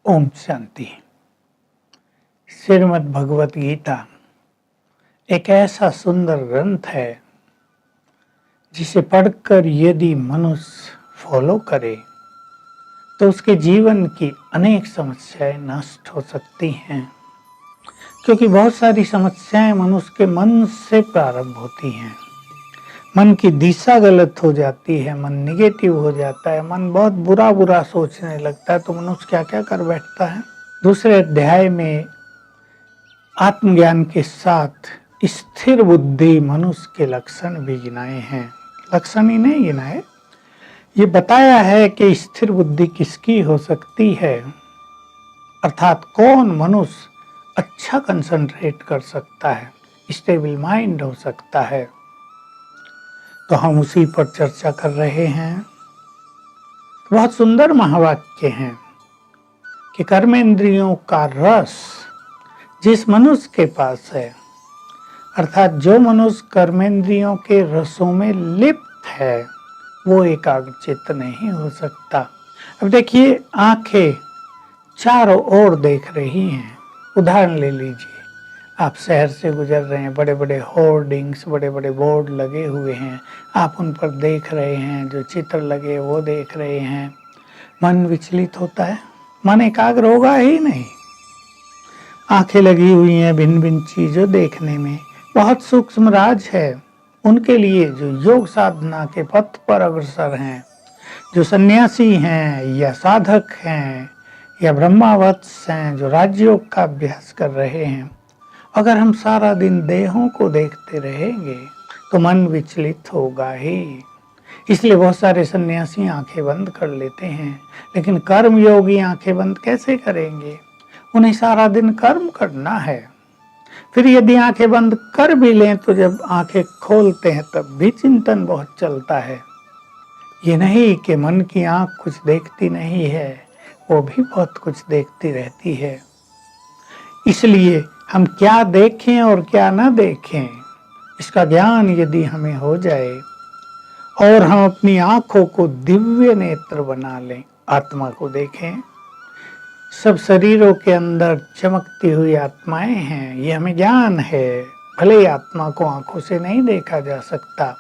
ओम शांति। श्रीमद् भगवत गीता एक ऐसा सुंदर ग्रंथ है जिसे पढ़कर यदि मनुष्य फॉलो करे तो उसके जीवन की अनेक समस्याएं नष्ट हो सकती हैं, क्योंकि बहुत सारी समस्याएं मनुष्य के मन से प्रारंभ होती हैं। मन की दिशा गलत हो जाती है, मन निगेटिव हो जाता है, मन बहुत बुरा बुरा सोचने लगता है, तो मनुष्य क्या क्या कर बैठता है। दूसरे अध्याय में आत्मज्ञान के साथ स्थिर बुद्धि मनुष्य के लक्षण भी गिनाए हैं। लक्षण ही नहीं गिनाए, ये बताया है कि स्थिर बुद्धि किसकी हो सकती है, अर्थात कौन मनुष्य अच्छा कंसंट्रेट कर सकता है, स्टेबल माइंड हो सकता है। तो हम उसी पर चर्चा कर रहे हैं। बहुत सुंदर महावाक्य हैं कि कर्मेंद्रियों का रस जिस मनुष्य के पास है, अर्थात जो मनुष्य कर्मेंद्रियों के रसों में लिप्त है, वो एकाग्रचित्त नहीं हो सकता। अब देखिए, आंखें चारों ओर देख रही हैं। उदाहरण ले लीजिए, आप शहर से गुजर रहे हैं, बड़े बड़े होर्डिंग्स, बड़े बड़े बोर्ड लगे हुए हैं, आप उन पर देख रहे हैं, जो चित्र लगे वो देख रहे हैं। मन विचलित होता है, मन एकाग्र होगा ही नहीं। आंखें लगी हुई हैं भिन्न भिन्न चीजों देखने में, बहुत सूक्ष्म राज है उनके लिए जो योग साधना के पथ पर अग्रसर हैं, जो सन्यासी हैं या साधक हैं या ब्रह्मावत्स हैं, जो राजयोग का अभ्यास कर रहे हैं। अगर हम सारा दिन देहों को देखते रहेंगे तो मन विचलित होगा ही। इसलिए बहुत सारे सन्यासी आंखें बंद कर लेते हैं, लेकिन कर्म योगी आंखें बंद कैसे करेंगे? उन्हें सारा दिन कर्म करना है। फिर यदि आंखें बंद कर भी लें तो जब आंखें खोलते हैं तब भी चिंतन बहुत चलता है। ये नहीं कि मन की आंख कुछ देखती नहीं है, वो भी बहुत कुछ देखती रहती है। इसलिए हम क्या देखें और क्या ना देखें, इसका ज्ञान यदि हमें हो जाए और हम अपनी आंखों को दिव्य नेत्र बना लें, आत्मा को देखें। सब शरीरों के अंदर चमकती हुई आत्माएं हैं, ये हमें ज्ञान है। भले आत्मा को आंखों से नहीं देखा जा सकता,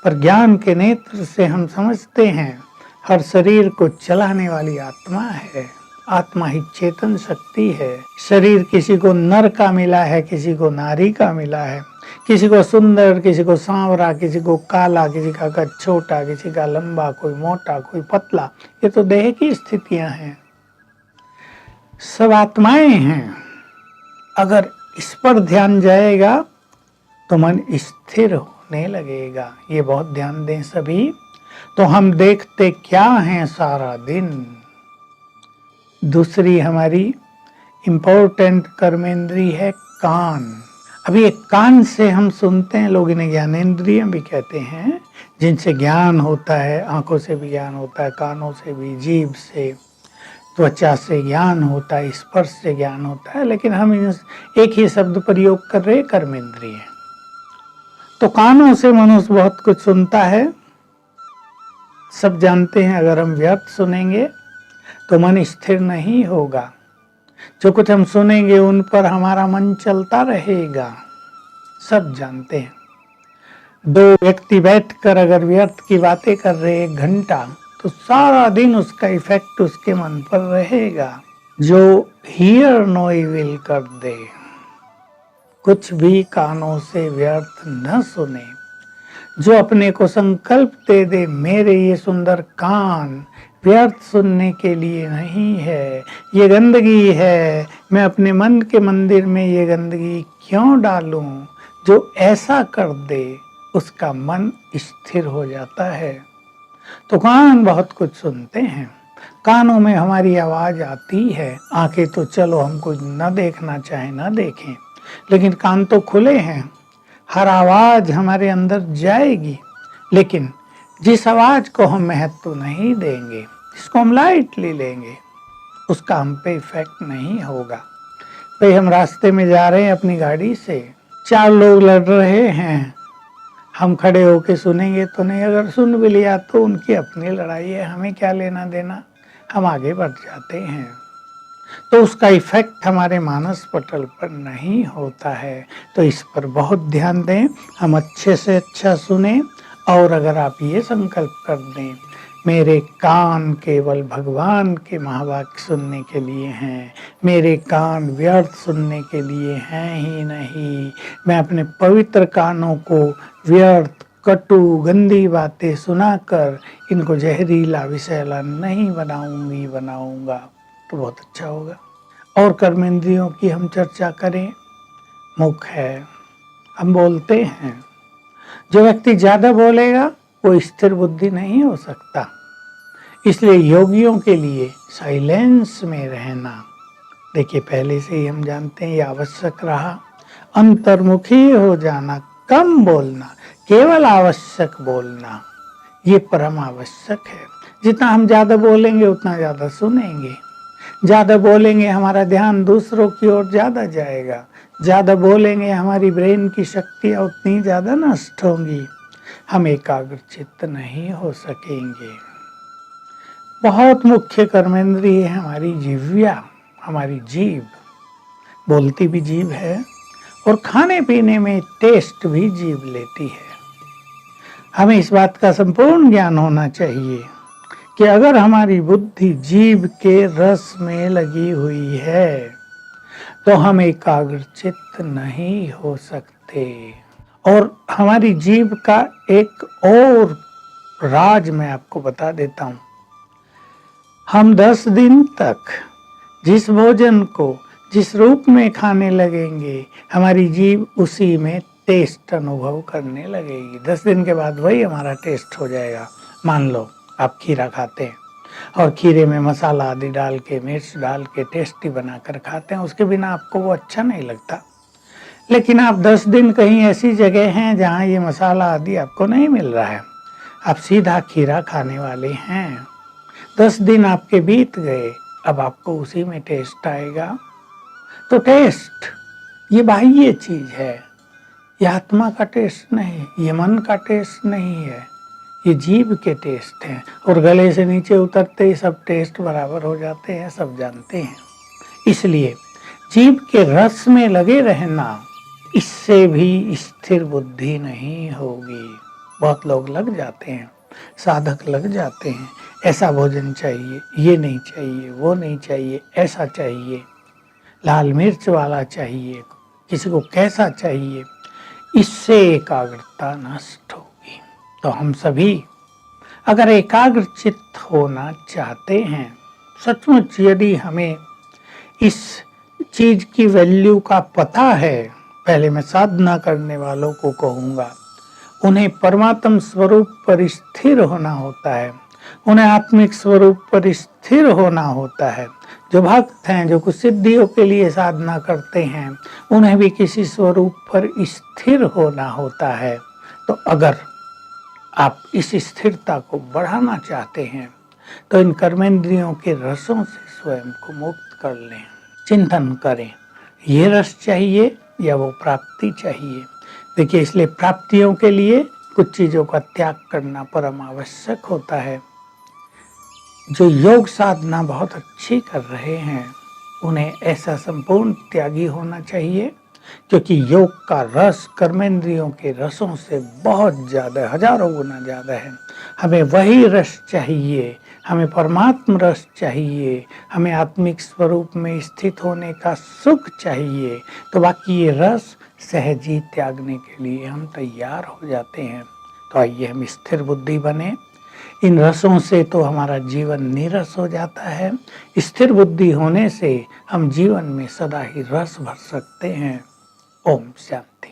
पर ज्ञान के नेत्र से हम समझते हैं हर शरीर को चलाने वाली आत्मा है। आत्मा ही चेतन शक्ति है। शरीर किसी को नर का मिला है, किसी को नारी का मिला है, किसी को सुंदर, किसी को सांवरा, किसी को काला, किसी का कद छोटा, किसी का लंबा, कोई मोटा, कोई पतला। ये तो देह की स्थितियां हैं, सब आत्माएं हैं। अगर इस पर ध्यान जाएगा तो मन स्थिर होने लगेगा। ये बहुत ध्यान दें सभी। तो हम देखते क्या हैं सारा दिन? दूसरी हमारी इम्पोर्टेंट कर्मेंद्री है कान। अभी एक कान से हम सुनते हैं, लोग इन्हें ज्ञानेंद्रिय भी कहते हैं, जिनसे ज्ञान होता है। आंखों से भी ज्ञान होता है, कानों से भी, जीभ से, त्वचा से ज्ञान होता है, स्पर्श से ज्ञान होता है। लेकिन हम एक ही शब्द प्रयोग कर रहे, कर्मेंद्रिय। तो कानों से मनुष्य बहुत कुछ सुनता है, सब जानते हैं। अगर हम व्यर्थ सुनेंगे तो मन स्थिर नहीं होगा। जो कुछ हम सुनेंगे उन पर हमारा मन चलता रहेगा, सब जानते हैं। दो व्यक्ति बैठकर अगर व्यर्थ की बातें कर रहे 1 घंटा, तो सारा दिन उसका इफेक्ट उसके मन पर रहेगा। जो हियर नो इविल कर दे, कुछ भी कानों से व्यर्थ न सुने। जो अपने को संकल्प दे दे, मेरे ये सुंदर कान व्यर्थ सुनने के लिए नहीं है, ये गंदगी है, मैं अपने मन के मंदिर में ये गंदगी क्यों डालूं। जो ऐसा कर दे उसका मन स्थिर हो जाता है। तो कान बहुत कुछ सुनते हैं, कानों में हमारी आवाज आती है। आंखें तो चलो हम कुछ न देखना चाहे ना देखें, लेकिन कान तो खुले हैं, हर आवाज हमारे अंदर जाएगी। लेकिन जिस आवाज को हम महत्व नहीं देंगे, जिसको हम लाइटली लेंगे, उसका हम पे इफेक्ट नहीं होगा। भाई, हम रास्ते में जा रहे हैं अपनी गाड़ी से, 4 लोग लड़ रहे हैं, हम खड़े होके सुनेंगे तो नहीं। अगर सुन भी लिया तो उनकी अपनी लड़ाई है, हमें क्या लेना देना, हम आगे बढ़ जाते हैं। तो उसका इफेक्ट हमारे मानस पटल पर नहीं होता है। तो इस पर बहुत ध्यान दें, हम अच्छे से अच्छा सुने। और अगर आप ये संकल्प कर दें, मेरे कान केवल भगवान के महावाक्य सुनने के लिए हैं, मेरे कान व्यर्थ सुनने के लिए हैं ही नहीं, मैं अपने पवित्र कानों को व्यर्थ कटु गंदी बातें सुनाकर इनको जहरीला विषैला नहीं बनाऊंगा, तो बहुत अच्छा होगा। और कर्मेंद्रियों की हम चर्चा करें। मुख है, हम बोलते हैं। जो व्यक्ति ज्यादा बोलेगा वो स्थिर बुद्धि नहीं हो सकता। इसलिए योगियों के लिए साइलेंस में रहना, देखिए पहले से ही हम जानते हैं ये आवश्यक रहा। अंतर्मुखी हो जाना, कम बोलना, केवल आवश्यक बोलना, ये परम आवश्यक है। जितना हम ज्यादा बोलेंगे उतना ज्यादा सुनेंगे, ज्यादा बोलेंगे हमारा ध्यान दूसरों की ओर ज्यादा जाएगा, ज्यादा बोलेंगे हमारी ब्रेन की शक्तियां उतनी ज्यादा नष्ट होंगी, हम एकाग्र चित्त नहीं हो सकेंगे। बहुत मुख्य कर्मेंद्रिय है हमारी जिह्वा, हमारी जीभ। बोलती भी जीभ है और खाने पीने में टेस्ट भी जीभ लेती है। हमें इस बात का संपूर्ण ज्ञान होना चाहिए कि अगर हमारी बुद्धि जीभ के रस में लगी हुई है तो हम एकाग्र चित्त नहीं हो सकते। और हमारी जीभ का एक और राज मैं आपको बता देता हूं। हम 10 दिन तक जिस भोजन को जिस रूप में खाने लगेंगे, हमारी जीभ उसी में टेस्ट अनुभव करने लगेगी। 10 दिन के बाद वही हमारा टेस्ट हो जाएगा। मान लो आप खीरा खाते हैं और खीरे में मसाला आदि डाल के, मिर्च डाल के टेस्टी बनाकर खाते हैं, उसके बिना आपको वो अच्छा नहीं लगता। लेकिन आप 10 दिन कहीं ऐसी जगह हैं जहाँ ये मसाला आदि आपको नहीं मिल रहा है, आप सीधा खीरा खाने वाले हैं। 10 दिन आपके बीत गए, अब आपको उसी में टेस्ट आएगा। तो टेस्ट ये बाह्य चीज है, ये आत्मा का टेस्ट नहीं, ये मन का टेस्ट नहीं है, ये जीभ के टेस्ट हैं। और गले से नीचे उतरते ही सब टेस्ट बराबर हो जाते हैं, सब जानते हैं। इसलिए जीभ के रस में लगे रहना, इससे भी स्थिर बुद्धि नहीं होगी। बहुत लोग लग जाते हैं, साधक लग जाते हैं, ऐसा भोजन चाहिए, ये नहीं चाहिए, वो नहीं चाहिए, ऐसा चाहिए, लाल मिर्च वाला चाहिए, किसी को कैसा चाहिए, इससे एकाग्रता नष्ट होगी। तो हम सभी अगर एकाग्र चित्त होना चाहते हैं, सचमुच यदि हमें इस चीज की वैल्यू का पता है, पहले मैं साधना करने वालों को कहूँगा, उन्हें परमात्म स्वरूप पर स्थिर होना होता है, उन्हें आत्मिक स्वरूप पर स्थिर होना होता है। जो भक्त हैं, जो कुछ सिद्धियों के लिए साधना करते हैं, उन्हें भी किसी स्वरूप पर स्थिर होना होता है। तो अगर आप इस स्थिरता को बढ़ाना चाहते हैं तो इन कर्मेंद्रियों के रसों से स्वयं को मुक्त कर लें। चिंतन करें, ये रस चाहिए या वो प्राप्ति चाहिए। देखिए, इसलिए प्राप्तियों के लिए कुछ चीजों का त्याग करना परम आवश्यक होता है। जो योग साधना बहुत अच्छी कर रहे हैं, उन्हें ऐसा संपूर्ण त्यागी होना चाहिए, क्योंकि योग का रस कर्मेंद्रियों के रसों से बहुत ज्यादा, हजारों गुना ज्यादा है। हमें वही रस चाहिए, हमें परमात्म रस चाहिए, हमें आत्मिक स्वरूप में स्थित होने का सुख चाहिए। तो बाकी ये रस सहज ही त्यागने के लिए हम तैयार हो जाते हैं। तो आइए हम स्थिर बुद्धि बने। इन रसों से तो हमारा जीवन नीरस हो जाता है। स्थिर बुद्धि होने से हम जीवन में सदा ही रस भर सकते हैं। ओम शांति।